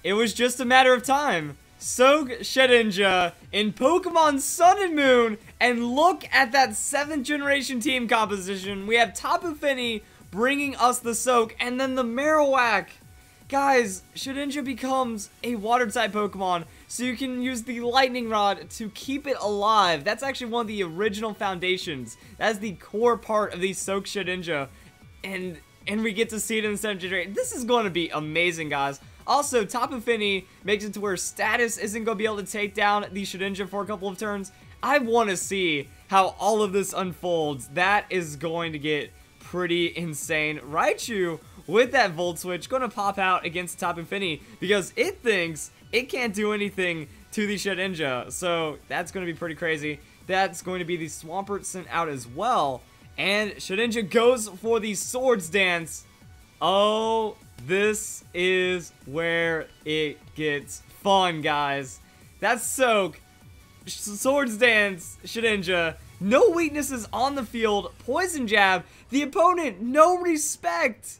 It was just a matter of time. Soak Shedinja in Pokemon Sun and Moon, and look at that 7th generation team composition. We have Tapu Fini bringing us the Soak, and then the Marowak. Guys, Shedinja becomes a water-type Pokemon, so you can use the Lightning Rod to keep it alive. That's actually one of the original foundations. That's the core part of the Soak Shedinja, and we get to see it in the 7th generation. This is going to be amazing, guys. Also, Tapu Fini makes it to where Status isn't going to be able to take down the Shedinja for a couple of turns. I want to see how all of this unfolds. That is going to get pretty insane. Raichu, with that Volt Switch, going to pop out against Tapu Fini because it thinks it can't do anything to the Shedinja. So, that's going to be pretty crazy. That's going to be the Swampert sent out as well. And Shedinja goes for the Swords Dance. Oh, this is where it gets fun, guys. That's Soak, Swords Dance, Shedinja. No weaknesses on the field. Poison Jab. The opponent, no respect.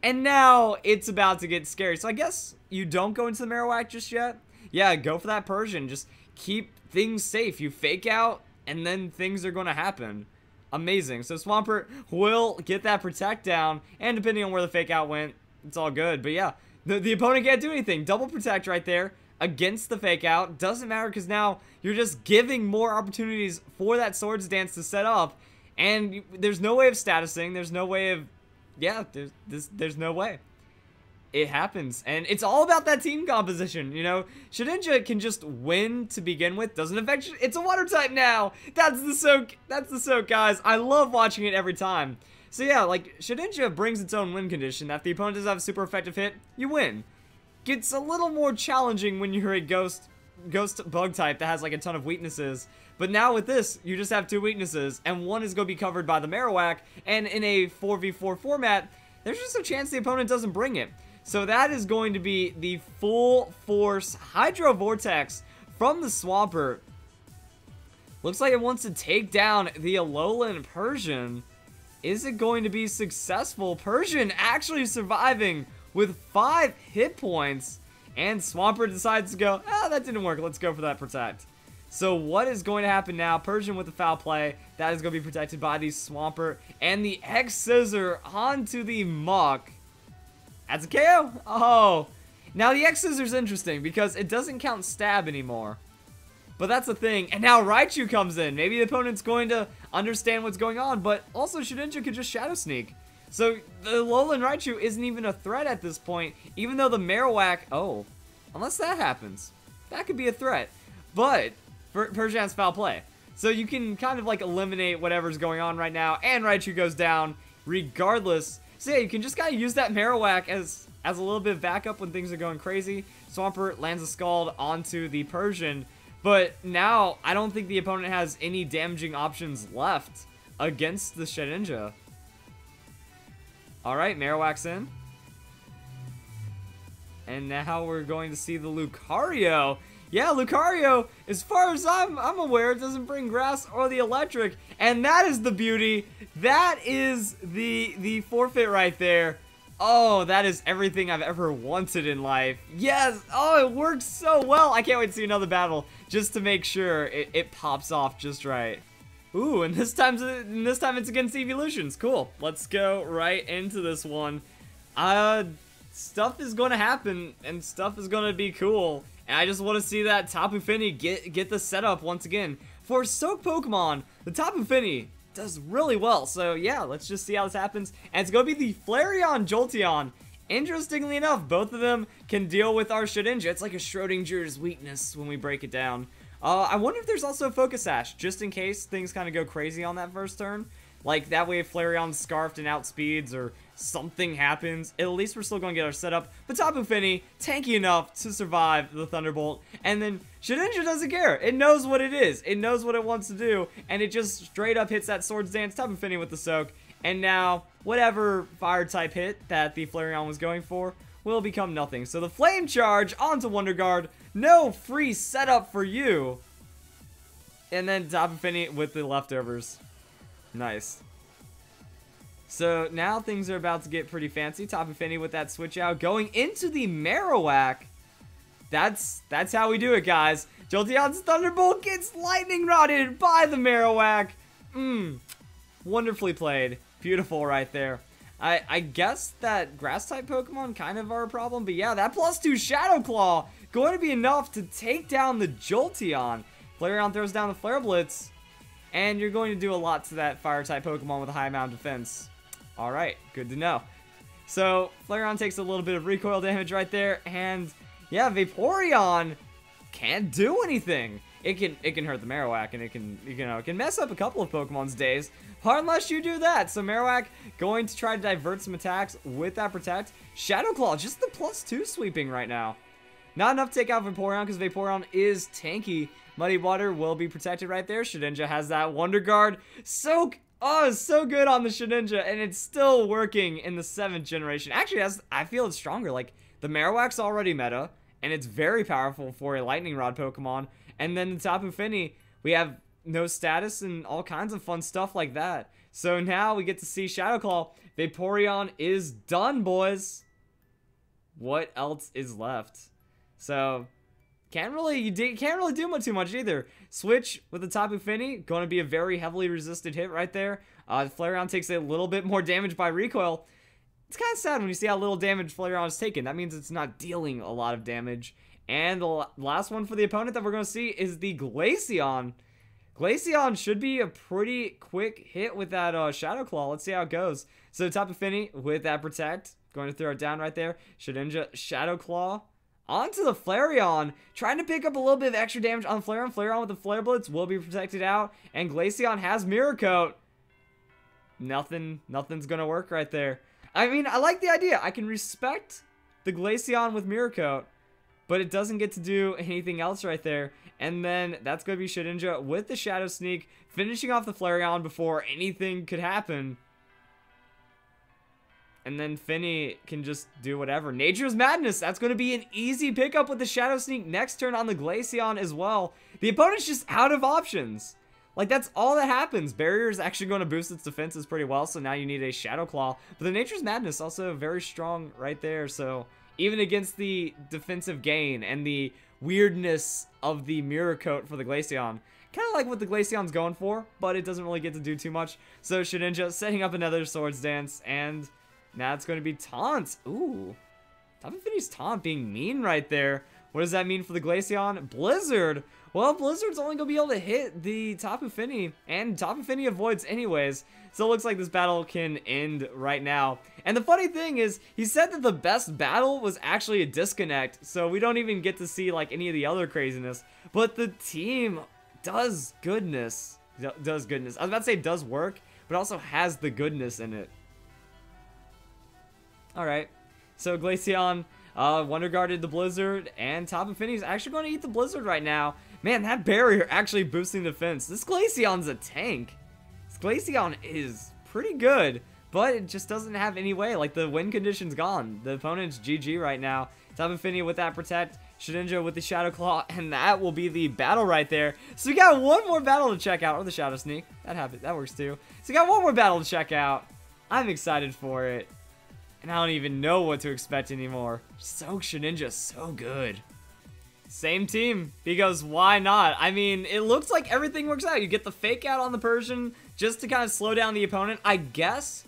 And now it's about to get scary. So I guess you don't go into the Marowak just yet. Yeah, go for that Persian. Just keep things safe. You fake out, and then things are going to happen. Amazing. So Swampert will get that Protect down, and depending on where the fake out went, it's all good. But yeah, the opponent can't do anything. Double Protect right there against the fake out. Doesn't matter because now you're just giving more opportunities for that Swords Dance to set up, and there's no way of statusing. There's no way of, yeah, there's no way. It happens, and it's all about that team composition, you know. Shedinja can just win to begin with, doesn't affect, it's a water type now. That's the Soak, guys. I love watching it every time. So yeah, like, Shedinja brings its own win condition. That if the opponent doesn't have a super effective hit, you win. Gets a little more challenging when you're a ghost bug type that has like a ton of weaknesses. But now with this, you just have 2 weaknesses, and one is going to be covered by the Marowak, and in a 4v4 format, there's just a chance the opponent doesn't bring it. So that is going to be the full force Hydro Vortex from the Swampert. Looks like it wants to take down the Alolan Persian. Is it going to be successful? Persian actually surviving with 5 hit points. And Swampert decides to go, that didn't work. Let's go for that Protect. So what is going to happen now? Persian with the foul play. That is going to be protected by the Swampert. And the X-Scissor onto the Muck. That's a KO. Oh. Now the X-Scissor is interesting because it doesn't count stab anymore. But that's the thing. And now Raichu comes in. Maybe the opponent's going to understand what's going on. But also Shedinja could just Shadow Sneak. So the Alolan Raichu isn't even a threat at this point. Even though the Marowak... Oh. Unless that happens. That could be a threat. But Persian has foul play. So you can kind of like eliminate whatever's going on right now. And Raichu goes down regardless. So yeah, you can just kind of use that Marowak as a little bit of backup when things are going crazy. Swampert lands a Scald onto the Persian. But now, I don't think the opponent has any damaging options left against the Shedinja. Alright, Marowak's in. And now we're going to see the Lucario. Yeah, Lucario, as far as I'm aware, doesn't bring grass or the electric. And that is the beauty. That is the forfeit right there. Oh, that is everything I've ever wanted in life. Yes. Oh, it works so well. I can't wait to see another battle just to make sure it pops off just right. Ooh, and this time it's against Evolutions. Cool. Let's go right into this one. Stuff is going to happen, and stuff is going to be cool. And I just want to see that Tapu Fini get the setup once again. For Soak Pokemon, the Tapu Fini does really well. So yeah, let's just see how this happens. And it's going to be the Flareon Jolteon. Interestingly enough, both of them can deal with our Shedinja. It's like a Schrodinger's weakness when we break it down. I wonder if there's also a Focus Sash, just in case things kind of go crazy on that first turn. Like, that way if Flareon's scarfed and outspeeds or something happens, at least we're still going to get our setup. But Tapu Fini, tanky enough to survive the Thunderbolt. And then Shedinja doesn't care. It knows what it is. It knows what it wants to do. And it just straight up hits that Swords Dance. Tapu Fini with the Soak. And now, whatever Fire-type hit that the Flareon was going for will become nothing. So the Flame Charge onto Wonder Guard. No free setup for you. And then Tapu Fini with the leftovers. Nice. So now things are about to get pretty fancy. Tapu Fini with that switch out. Going into the Marowak. That's how we do it, guys. Jolteon's Thunderbolt gets lightning rodded by the Marowak. Wonderfully played. Beautiful right there. I guess that grass-type Pokemon kind of are a problem, but yeah, that +2 Shadow Claw going to be enough to take down the Jolteon. Flareon throws down the Flare Blitz, and you're going to do a lot to that Fire-type Pokemon with a high amount of defense. Alright, good to know. So, Flareon takes a little bit of recoil damage right there, and yeah, Vaporeon can't do anything. It can hurt the Marowak, and it can mess up a couple of Pokemon's days, unless you do that. So Marowak going to try to divert some attacks with that Protect. Shadow Claw, just the +2 sweeping right now. Not enough to take out Vaporeon, because Vaporeon is tanky. Muddy Water will be protected right there. Shedinja has that Wonder Guard. Soak! Oh, it's so good on the Shedinja, and it's still working in the 7th generation. Actually, I feel it's stronger. Like, the Marowak's already meta, and it's very powerful for a Lightning Rod Pokemon. And then the Tapu Fini, we have no status and all kinds of fun stuff like that. So now we get to see Shadow Claw. Vaporeon is done, boys. What else is left? So can't really do too much either. Switch with the Tapu Fini, going to be a very heavily resisted hit right there. Flareon takes a little bit more damage by recoil. It's kind of sad when you see how little damage Flareon is taking. That means it's not dealing a lot of damage. And the last one for the opponent that we're going to see is the Glaceon. Glaceon should be a pretty quick hit with that Shadow Claw. Let's see how it goes. So Tapu Fini with that Protect, going to throw it down right there. Shedinja, Shadow Claw. Onto the Flareon, trying to pick up a little bit of extra damage on Flareon. Flareon with the Flare Blitz will be protected out. And Glaceon has Mirror Coat. Nothing's going to work right there. I mean, I like the idea. I can respect the Glaceon with Mirror Coat, but it doesn't get to do anything else right there. And then that's going to be Shedinja with the Shadow Sneak, finishing off the Flareon before anything could happen. And then Fini can just do whatever. Nature's Madness, that's going to be an easy pickup with the Shadow Sneak next turn on the Glaceon as well. The opponent's just out of options. Like, that's all that happens. Barrier is actually going to boost its defenses pretty well, so now you need a Shadow Claw. But the Nature's Madness also very strong right there, so even against the defensive gain and the weirdness of the Mirror Coat for the Glaceon, kind of like what the Glaceon's going for, but it doesn't really get to do too much. So Shedinja setting up another Swords Dance, and now it's going to be Taunt. Ooh, Tapu Fini's Taunt being mean right there. What does that mean for the Glaceon? Blizzard. Well, Blizzard's only going to be able to hit the Tapu Fini, and Tapu Fini avoids anyways. So it looks like this battle can end right now. And the funny thing is, he said that the best battle was actually a disconnect, so we don't even get to see like any of the other craziness. But the team does goodness. Does goodness. I was about to say does work, but also has the goodness in it. Alright, so Glaceon Wonder Guarded the Blizzard, and Tapu Fini is actually going to eat the Blizzard right now. Man, that barrier actually boosting defense. This Glaceon's a tank. This Glaceon is pretty good, but it just doesn't have any way. Like, the win condition's gone. The opponent's GG right now. Tapu Fini with that Protect, Shedinja with the Shadow Claw, and that will be the battle right there. So we got one more battle to check out, or the Shadow Sneak. That works too. So we got one more battle to check out. I'm excited for it. And I don't even know what to expect anymore. Soak Shedinja, so good. Same team, because why not? I mean, it looks like everything works out. You get the fake out on the Persian just to kind of slow down the opponent. I guess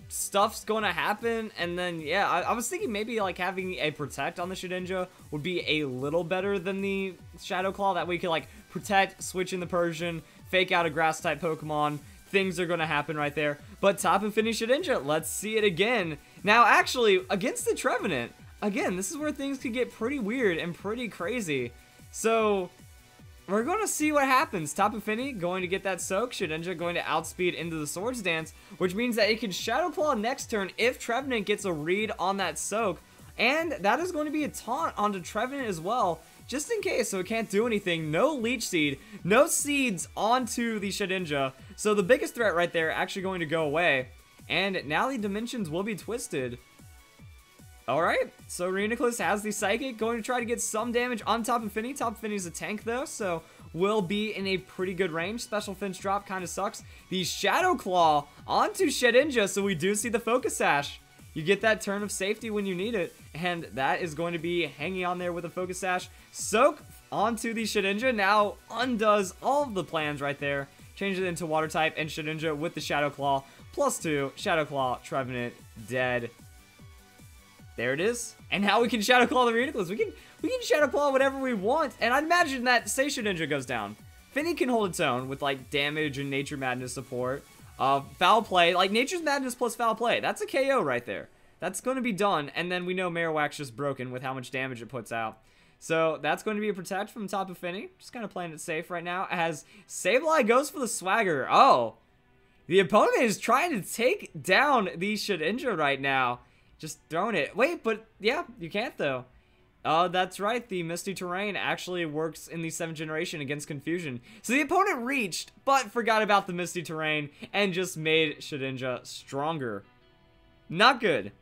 stuff's going to happen, and then, yeah, I was thinking maybe like having a Protect on the Shedinja would be a little better than the Shadow Claw. That way you could like Protect, switch in the Persian, fake out a Grass-type Pokemon. Things are going to happen right there. But Tapu Fini Shedinja, let's see it again. Now, actually, against the Trevenant, again, this is where things could get pretty weird and pretty crazy. So, we're going to see what happens. Tapu Fini going to get that Soak. Shedinja going to outspeed into the Swords Dance, which means that it can Shadow Claw next turn if Trevenant gets a read on that Soak. And that is going to be a taunt onto Trevenant as well, just in case, so it can't do anything. No Leech Seed, no seeds onto the Shedinja. So the biggest threat right there actually going to go away. And now the dimensions will be twisted. Alright, so Reuniclus has the Psychic, going to try to get some damage on Tapu Fini. Tapu Fini's a tank though, so will be in a pretty good range. Special Finch drop kind of sucks. The Shadow Claw onto Shedinja, so we do see the Focus Sash. You get that turn of safety when you need it. and that is going to be hanging on there with a Focus Sash. Soak onto the Shedinja, now undoes all of the plans right there. Change it into Water type, and Shedinja with the Shadow Claw, +2, Shadow Claw, Trevenant, dead. There it is. And now we can Shadow Claw the Ridiculous. We can Shadow Claw whatever we want, and I'd imagine that, say Shedinja goes down, Finny can hold its own with, like, damage and Nature Madness support. Foul Play, like, Nature's Madness plus Foul Play, that's a KO right there. That's going to be done, and then we know Marowak's just broken with how much damage it puts out. So that's going to be a protect from Tapu Fini. Just kind of playing it safe right now, as Sableye goes for the Swagger. Oh, the opponent is trying to take down the Shedinja right now. Just throwing it. Wait, but yeah, you can't though. That's right, the Misty Terrain actually works in the 7th generation against Confusion. So the opponent reached, but forgot about the Misty Terrain, and just made Shedinja stronger. Not good.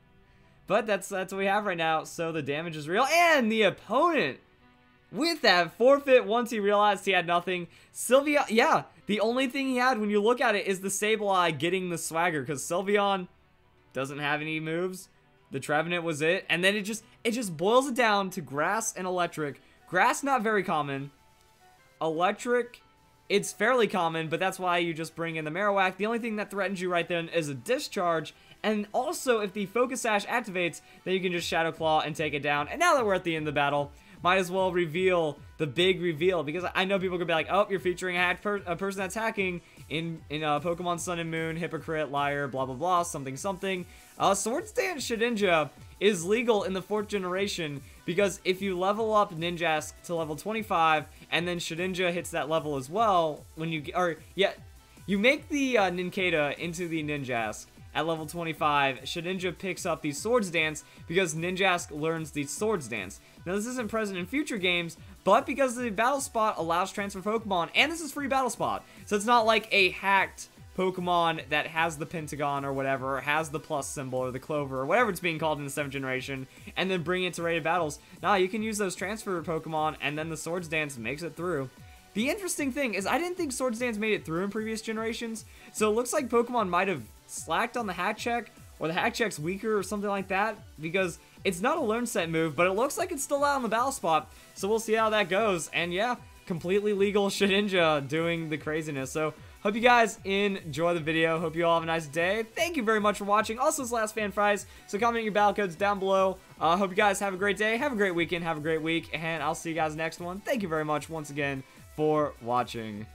But that's what we have right now, so the damage is real, and the opponent, with that forfeit once he realized he had nothing. Sylveon, yeah, the only thing he had when you look at it is the Sableye getting the Swagger, because Sylveon doesn't have any moves. The Trevenant was it, and then it just boils it down to Grass and Electric. Grass, not very common. Electric, it's fairly common, but that's why you just bring in the Marowak. The only thing that threatens you right then is a Discharge, and also if the Focus Sash activates, then you can just Shadow Claw and take it down. And now that we're at the end of the battle, might as well reveal the big reveal, because I know people are gonna be like, oh, you're featuring a person that's hacking in Pokemon Sun and Moon, hypocrite, liar, blah blah blah, something something. Swords Dance Shedinja is legal in the 4th generation, because if you level up Ninjask to level 25 and then Shedinja hits that level as well, when you you make the Nincada into the Ninjask at level 25, Shedinja picks up the Swords Dance because Ninjask learns the Swords Dance. Now, this isn't present in future games, but because the Battle Spot allows transfer Pokemon, and this is free Battle Spot, so it's not like a hacked Pokemon that has the Pentagon or whatever, or has the plus symbol or the Clover or whatever it's being called in the 7th generation, and then bring it to rated battles. Nah, you can use those transfer Pokemon, and then the Swords Dance makes it through. The interesting thing is I didn't think Swords Dance made it through in previous generations, so it looks like Pokemon might have slacked on the hack check, or the hack check's weaker or something like that, because it's not a learn set move, but it looks like it's still out on the Battle Spot, so we'll see how that goes. And yeah, completely legal Shedinja doing the craziness. So hope you guys enjoy the video. Hope you all have a nice day. Thank you very much for watching. Also, it's last fan fries, so comment your battle codes down below. Hope you guys have a great day, have a great weekend, have a great week, and I'll see you guys next one. Thank you very much once again for watching.